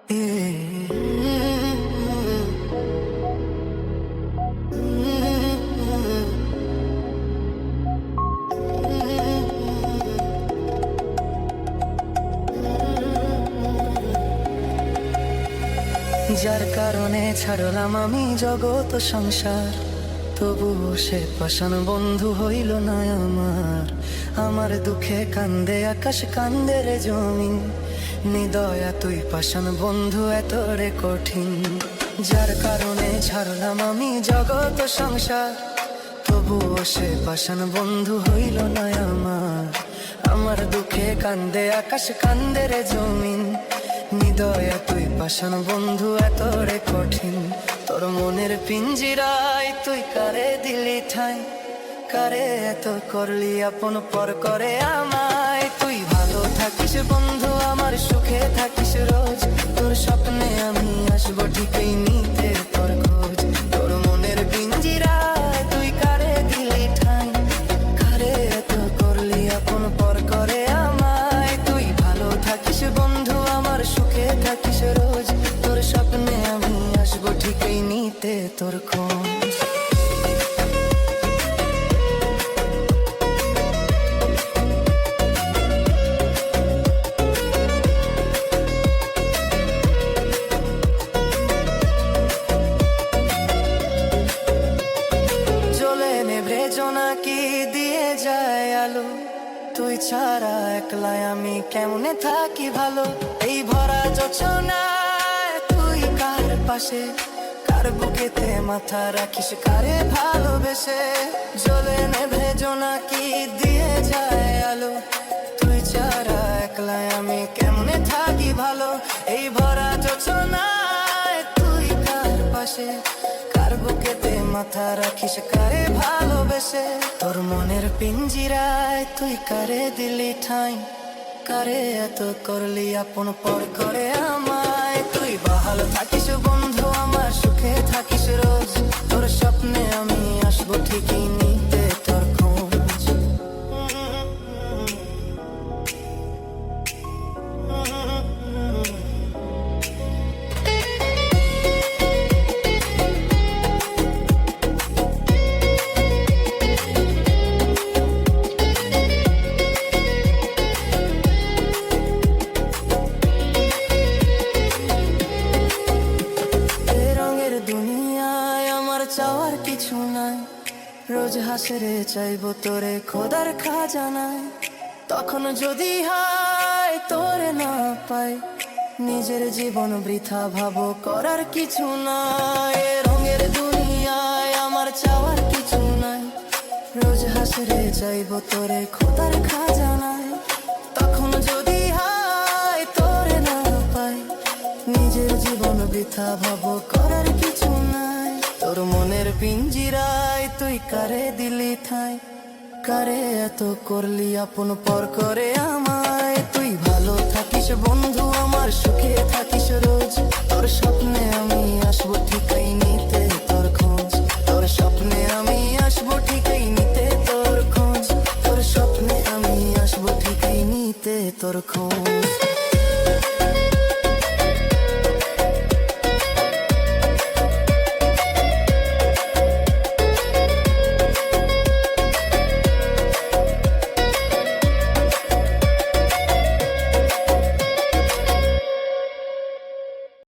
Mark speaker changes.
Speaker 1: যার কারণে ছাড়লাম আমি জগৎ সংসার, তবুও সে পাষাণ বন্ধু হইল না আমার। আমার দুঃখে কান্দে আকাশ, কান্দে রে জমিন, নিদয়া তুই পাষাণ বন্ধু এত রে কঠিন। যার কারণে ছাড়লাম আমি জগৎ সংসার, তবুও সে পাষাণ বন্ধু হইল না আমার। আমার দুঃখে কান্দে আকাশ, কান্দে রে জমিন, নিদয়া তুই পাষাণ বন্ধু এত রে কঠিন। তোর মনের পিঞ্জিরায় তুই কারে দিলি ঠাই, কারে এত করলি আপন পর করে আমায়। তুই ভালো থাকিস বন্ধু, আমার সুখে থাকিস রোজ, তোর স্বপ্নে আমি আসবো ঠিকই নিতে তোর খোঁজ। তোর মনের পিঞ্জিরায় তুই কারে দিলি ঠাই, কারে এত করলি আপন পর করে আমায়। তুই ভালো থাকিস বন্ধু, আমার সুখে থাকিস রোজ, তোর স্বপ্নে আমি আসবো ঠিকই নিতে তোর খোঁজ। জোনাকি দিয়ে যায় আলো, তুই ছাড়া একলাই আমি কেমনে থাকি ভালো। এই ভরা যোচনায় তুই কার পাশে, কার বুকেতে মাথা রাখিস কারে ভালোবেসে। জ্বলে নেভে জোনাকি দিয়ে যায় আলো, তুই ছাড়া একলাই আমি কেমনে থাকি ভালো। এই ভরা যোচনায় তুই কার পাশে, কার বুকেতে মাথা রাখিস কারে ভালোবেসে। তোর মনের পিঞ্জিরায় তুই কারে দিলি ঠাই, কারে এত করলি আপন পর করে আমায়। তুই ভালো থাকিস বন্ধু, আমার সুখে থাকিস রোজ, তোর স্বপ্নে আমি আসবো ঠিকই নিতে তোর খোঁজ। চাওয়ার কিছু নাই, রোজ হাসরে চাইবো তোরে খোদার খাজানায়। তখন যদি হয় তোরে না পাই, নিজের জীবন বৃথা ভাবো করার কিছু নাই। রঙের দুনিয়ায় আমার চাওয়ার কিছু নাই, রোজ হাসরে চাইবো তোরে খোদার খাজানায়। তখন যদি হয় তোরে না পাই, নিজের জীবন বৃথা ভাবো করার কিছু নাই। তোর মনের পিঞ্জিরায় তুই কারে দিলি ঠাই, কারে এত করলি আপন পর করে আমায়। তুই ভালো থাকিস বন্ধু, আমার